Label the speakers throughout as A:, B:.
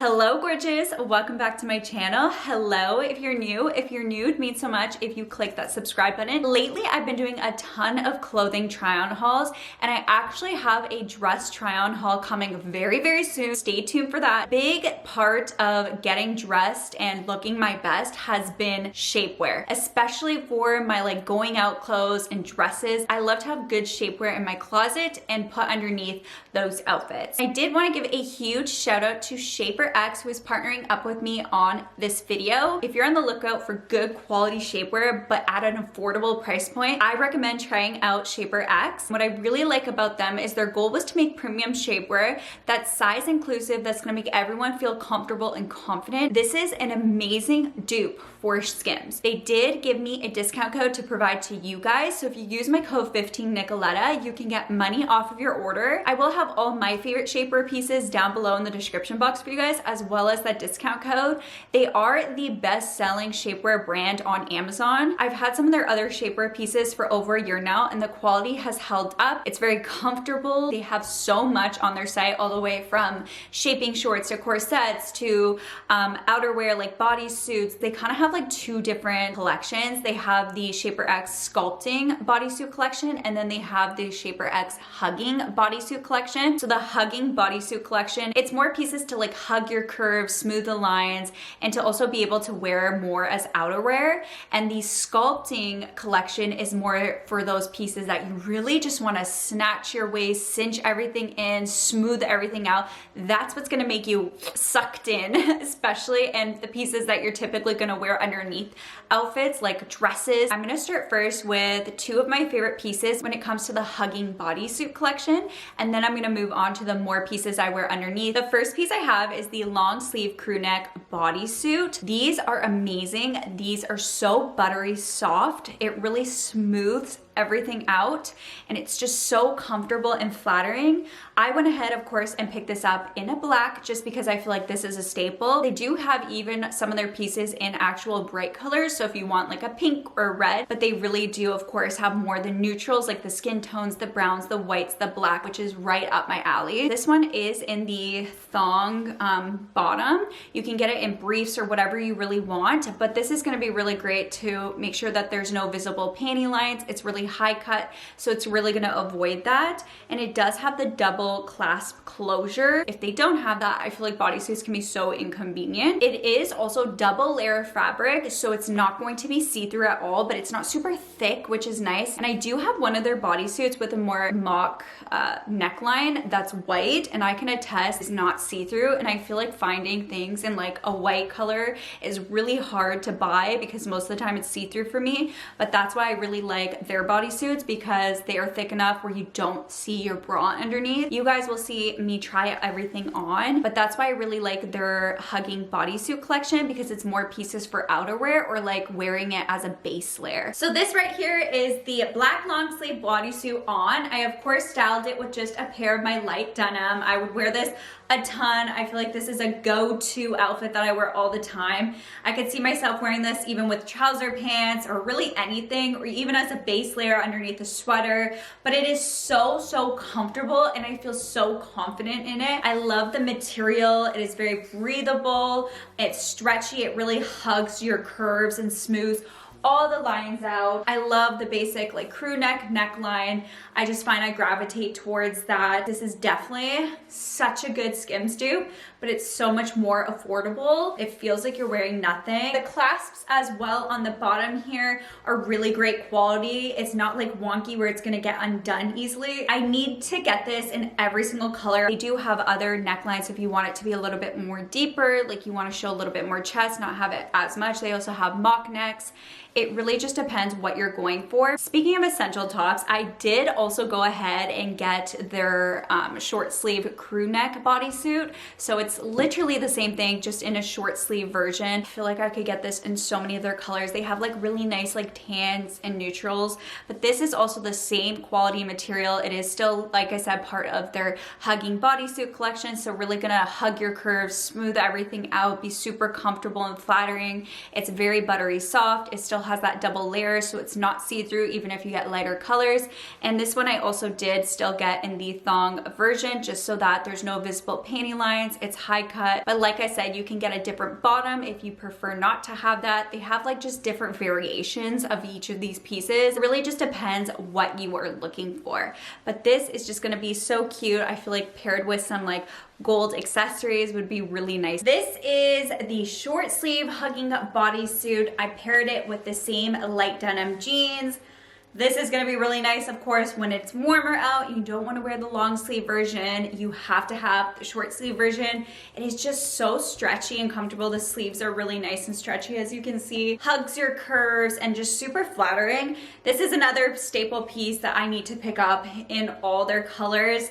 A: Hello gorgeous, welcome back to my channel. Hello if you're new. If you're new, it means so much if you click that subscribe button. Lately I've been doing a ton of clothing try on hauls, and I actually have a dress try on haul coming very soon. Stay tuned for that. Big part of getting dressed and looking my best has been shapewear, especially for my like going out clothes and dresses. I love to have good shapewear in my closet and put underneath those outfits. I did want to give a huge shout out to SHAPERX, who is partnering up with me on this video. If you're on the lookout for good quality shapewear but at an affordable price point, I recommend trying out SHAPERX. What I really like about them is their goal was to make premium shapewear that's size inclusive, that's going to make everyone feel comfortable and confident. This is an amazing dupe for SKIMS. They did give me a discount code to provide to you guys, so if you use my code 15 Nicoletta, you can get money off of your order. I will have all my favorite shapewear pieces down below in the description box for you guys, as well as that discount code. They are the best-selling shapewear brand on Amazon. I've had some of their other shapewear pieces for over a year now, and the quality has held up. It's very comfortable. They have so much on their site, all the way from shaping shorts to corsets to outerwear like bodysuits. They kind of have like two different collections. They have the SHAPERX Sculpting bodysuit collection, and then they have the SHAPERX Hugging bodysuit collection. So the Hugging bodysuit collection, it's more pieces to like hug your curves, smooth the lines, and to also be able to wear more as outerwear. And the Sculpting collection is more for those pieces that you really just want to snatch your waist, cinch everything in, smooth everything out. That's what's going to make you sucked in, especially, and the pieces that you're typically going to wear underneath outfits like dresses. I'm going to start first with two of my favorite pieces when it comes to the Hugging bodysuit collection, and then I'm going to move on to the more pieces I wear underneath. The first piece I have is the long sleeve crew neck bodysuit. These are amazing. These are so buttery soft. It really smooths everything out, and it's just so comfortable and flattering. I went ahead, of course, and picked this up in a black just because I feel like this is a staple. They do have even some of their pieces in actual bright colors, so if you want like a pink or red, but they really do, of course, have more the neutrals like the skin tones, the browns, the whites, the black, which is right up my alley. This one is in the thong bottom. You can get it in briefs or whatever you really want, but this is going to be really great to make sure that there's no visible panty lines. It's really high cut, so it's really going to avoid that. And it does have the double clasp closure. If they don't have that, I feel like bodysuits can be so inconvenient. It is also double layer fabric, so it's not going to be see-through at all, but it's not super thick, which is nice. And I do have one of their bodysuits with a more mock neckline that's white, and I can attest it's not see-through. And I feel like finding things in like a white color is really hard to buy because most of the time it's see-through for me. But that's why I really like their bodysuits, because they are thick enough where you don't see your bra underneath. You guys will see me try everything on, but that's why I really like their Hugging bodysuit collection, because it's more pieces for outerwear or like wearing it as a base layer. So this right here is the black long sleeve bodysuit on. I of course styled it with just a pair of my light denim. I would wear this a ton. I feel like this is a go-to outfit that I wear all the time. I could see myself wearing this even with trouser pants or really anything, or even as a base layer underneath a sweater. But it is so comfortable, and I feel so confident in it. I love the material. It is very breathable. It's stretchy. It really hugs your curves and smooths all the lines out. I love the basic like crew neck neckline. I just find I gravitate towards that. This is definitely such a good SKIMS dupe, but it's so much more affordable. It feels like you're wearing nothing. The clasps as well on the bottom here are really great quality. It's not like wonky where it's gonna get undone easily. I need to get this in every single color. They do have other necklines if you want it to be a little bit more deeper, like you want to show a little bit more chest, not have it as much. They also have mock necks. It really just depends what you're going for. Speaking of essential tops, I did also go ahead and get their short sleeve crew neck bodysuit. So it's literally the same thing, just in a short sleeve version. I feel like I could get this in so many of their colors. They have like really nice like tans and neutrals, but this is also the same quality material. It is still, like I said, part of their Hugging bodysuit collection. So really gonna hug your curves, smooth everything out, be super comfortable and flattering. It's very buttery soft. It still still has that double layer, so it's not see-through even if you get lighter colors. And this one I also did still get in the thong version, just so that there's no visible panty lines. It's high cut, but like I said, you can get a different bottom if you prefer not to have that. They have like just different variations of each of these pieces. It really just depends what you are looking for. But this is just gonna be so cute. I feel like paired with some like gold accessories would be really nice. This is the short sleeve hugging bodysuit. I paired it with the same light denim jeans. This is gonna be really nice, of course, when it's warmer out. You don't wanna wear the long sleeve version. You have to have the short sleeve version. It is just so stretchy and comfortable. The sleeves are really nice and stretchy, as you can see. Hugs your curves and just super flattering. This is another staple piece that I need to pick up in all their colors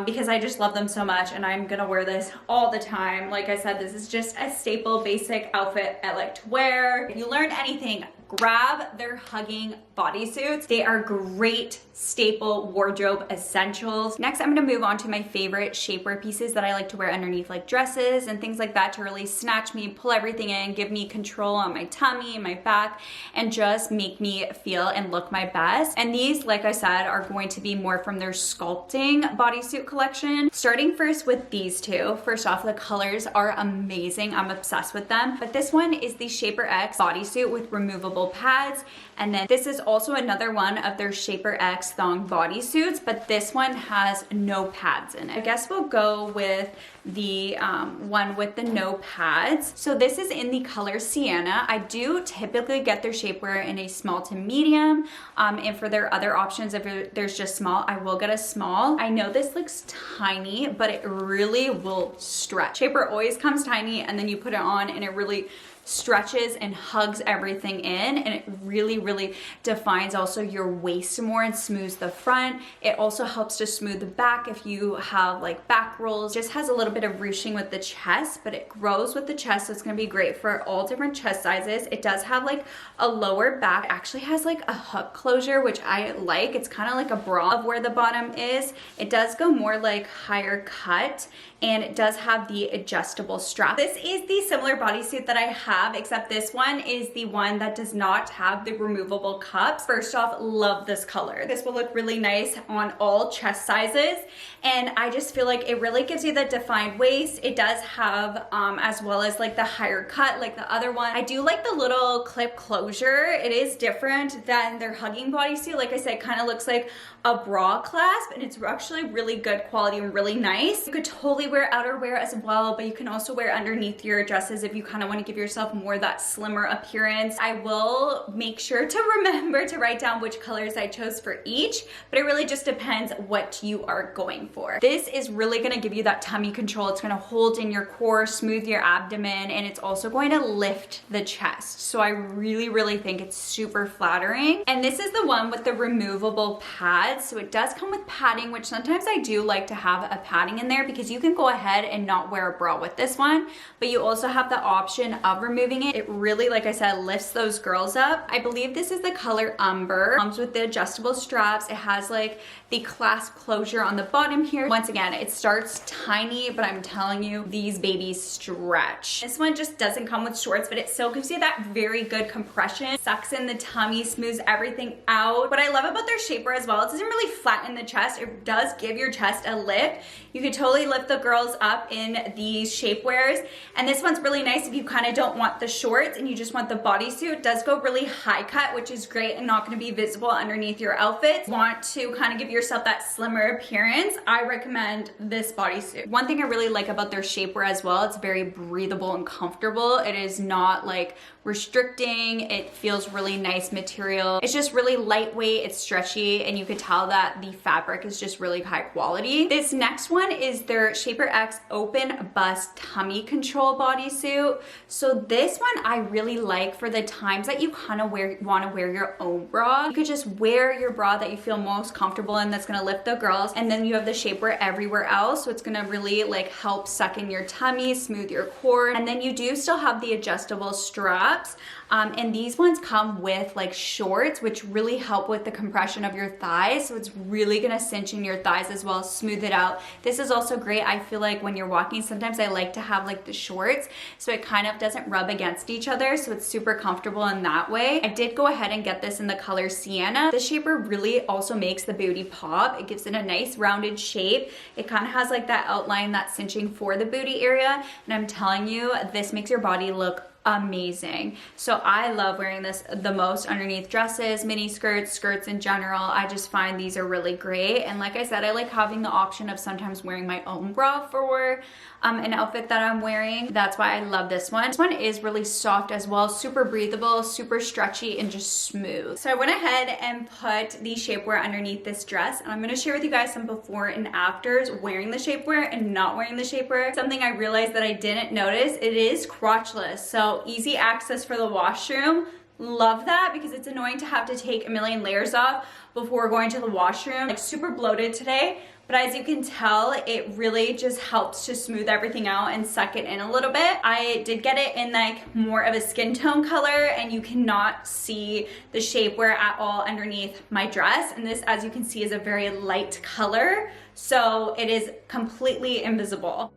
A: because I just love them so much, and I'm gonna wear this all the time. Like I said, this is just a staple basic outfit I like to wear. If you learned anything, grab their hugging bodysuits. They are great staple wardrobe essentials. Next, I'm gonna move on to my favorite shapewear pieces that I like to wear underneath like dresses and things like that to really snatch me, pull everything in, give me control on my tummy and my back, and just make me feel and look my best. And these, like I said, are going to be more from their Sculpting bodysuit collection. Starting first with these two. First off, the colors are amazing. I'm obsessed with them. But this one is the SHAPERX bodysuit with removable pads, and then this is also another one of their SHAPERX thong bodysuits, but this one has no pads in it. I guess we'll go with the one with the no pads. So this is in the color Sienna. I do typically get their shapewear in a small to medium, and for their other options, if there's just small, I will get a small. I know this looks tiny, but it really will stretch. Shapewear always comes tiny, and then you put it on and it really stretches and hugs everything in, and it really defines also your waist more and smooths the front. It also helps to smooth the back if you have like back rolls. Just has a little bit of ruching with the chest, but it grows with the chest, so it's gonna be great for all different chest sizes. It does have like a lower back. It actually has like a hook closure, which I like. It's kind of like a bra of where the bottom is. It does go more like higher cut, and it does have the adjustable strap. This is the similar bodysuit that I have, except this one is the one that does not have the removable cups. First off, love this color. This will look really nice on all chest sizes, and I just feel like it really gives you the defined waist. It does have, as well as like the higher cut like the other one. I do like the little clip closure. It is different than their hugging bodysuit. Like I said, it kind of looks like a bra clasp, and it's actually really good quality and really nice. You could totally wear outerwear as well, but you can also wear underneath your dresses if you kind of want to give yourself more that slimmer appearance. I will make sure to remember to write down which colors I chose for each, but it really just depends what you are going for. This is really going to give you that tummy control. It's going to hold in your core, smooth your abdomen, and it's also going to lift the chest. So I really think it's super flattering. And this is the one with the removable pads. So it does come with padding, which sometimes I do like to have a padding in there because you can go ahead and not wear a bra with this one, but you also have the option of removing it. It really, like I said, lifts those girls up. I believe this is the color Umber. Comes with the adjustable straps. It has like the clasp closure on the bottom here. Once again, it starts tiny, but I'm telling you, these babies stretch. This one just doesn't come with shorts, but it still gives you that very good compression. Sucks in the tummy, smooths everything out. What I love about their shapewear as well, it doesn't really flatten the chest. It does give your chest a lift. You could totally lift the girls up in these shapewears. And this one's really nice if you kind of don't want the shorts and you just want the bodysuit. It does go really high cut, which is great and not going to be visible underneath your outfit. Want to kind of give yourself that slimmer appearance, I recommend this bodysuit. One thing I really like about their shapewear as well, it's very breathable and comfortable. It is not like restricting. It feels really nice material. It's just really lightweight, it's stretchy, and you could tell that the fabric is just really high quality. This next one is their SHAPERX Open Bust Tummy Control bodysuit. So this one I really like for the times that you kind of want to wear your own bra. You could just wear your bra that you feel most comfortable in, that's gonna lift the girls, and then you have the shapewear everywhere else, so it's gonna really like help suck in your tummy, smooth your core, and then you do still have the adjustable straps. And these ones come with like shorts, which really help with the compression of your thighs. So it's really gonna cinch in your thighs as well, smooth it out. This This is also great. I feel like when you're walking, sometimes I like to have like the shorts so it kind of doesn't rub against each other, so it's super comfortable in that way. I did go ahead and get this in the color Sienna. The shaper really also makes the booty pop. It gives it a nice rounded shape. It kind of has like that outline that's cinching for the booty area, and I'm telling you, this makes your body look amazing. So I love wearing this the most underneath dresses, mini skirts, skirts in general. I just find these are really great. And like I said, I like having the option of sometimes wearing my own bra for an outfit that I'm wearing. That's why I love this one. This one is really soft as well, super breathable, super stretchy, and just smooth. So I went ahead and put the shapewear underneath this dress, and I'm gonna share with you guys some before and afters wearing the shapewear and not wearing the shapewear. Something I realized that I didn't notice, it is crotchless, so easy access for the washroom. Love that, because it's annoying to have to take a million layers off before going to the washroom. Like super bloated today, but as you can tell, it really just helps to smooth everything out and suck it in a little bit. I did get it in like more of a skin tone color, and you cannot see the shapewear at all underneath my dress. And this, as you can see, is a very light color, so it is completely invisible.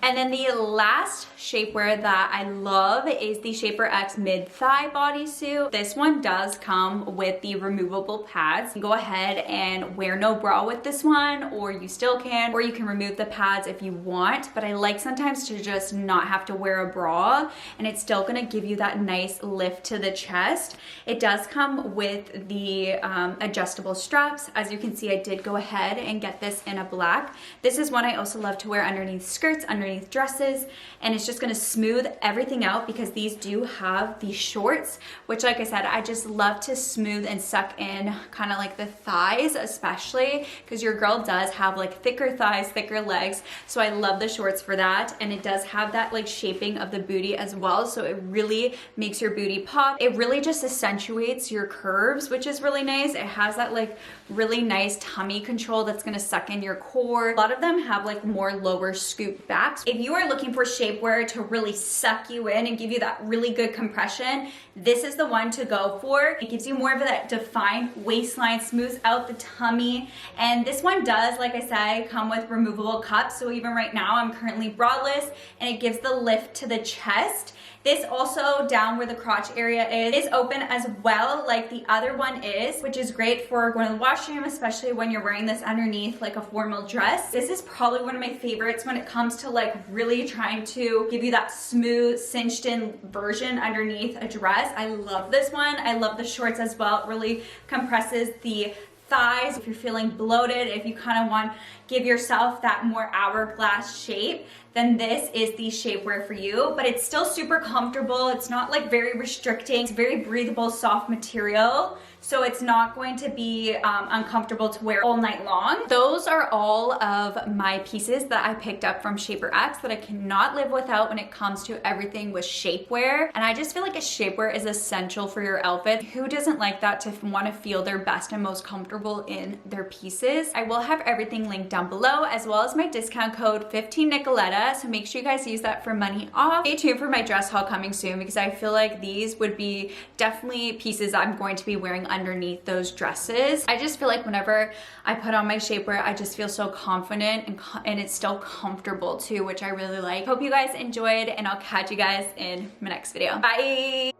A: And then the last shapewear that I love is the SHAPERX mid-thigh bodysuit. This one does come with the removable pads. You can go ahead and wear no bra with this one, or you still can, or you can remove the pads if you want. But I like sometimes to just not have to wear a bra, and it's still gonna give you that nice lift to the chest. It does come with the adjustable straps. As you can see, I did go ahead and get this in a black. This is one I also love to wear underneath skirts, underneath dresses, and it's just going to smooth everything out because these do have these shorts, which, like I said, I just love to smooth and suck in kind of like the thighs, especially because your girl does have like thicker thighs, thicker legs, so I love the shorts for that. And it does have that like shaping of the booty as well, so it really makes your booty pop. It really just accentuates your curves, which is really nice. It has that like really nice tummy control that's going to suck in your core. A lot of them have like more lower scoop backs. If you are looking for shapewear to really suck you in and give you that really good compression, this is the one to go for. It gives you more of that defined waistline, smooths out the tummy, and this one does, like I said, come with removable cups. So even right now, I'm currently braless, and it gives the lift to the chest. This also, down where the crotch area is open as well, like the other one is, which is great for going to the washroom, especially when you're wearing this underneath like a formal dress. This is probably one of my favorites when it comes to like really trying to give you that smooth, cinched in version underneath a dress. I love this one. I love the shorts as well. It really compresses the thighs. If you're feeling bloated, if you kind of want to give yourself that more hourglass shape, then this is the shapewear for you. But it's still super comfortable. It's not like very restricting. It's very breathable, soft material, so it's not going to be uncomfortable to wear all night long. Those are all of my pieces that I picked up from SHAPERX that I cannot live without when it comes to everything with shapewear. And I just feel like a shapewear is essential for your outfit. Who doesn't like that, to want to feel their best and most comfortable in their pieces? I will have everything linked down below, as well as my discount code 15 Nicoletta, so make sure you guys use that for money off. Stay tuned for my dress haul coming soon, because I feel like these would be definitely pieces I'm going to be wearing underneath those dresses. I just feel like whenever I put on my shapewear, I just feel so confident, and it's still comfortable too, which I really like. Hope you guys enjoyed, and I'll catch you guys in my next video. Bye!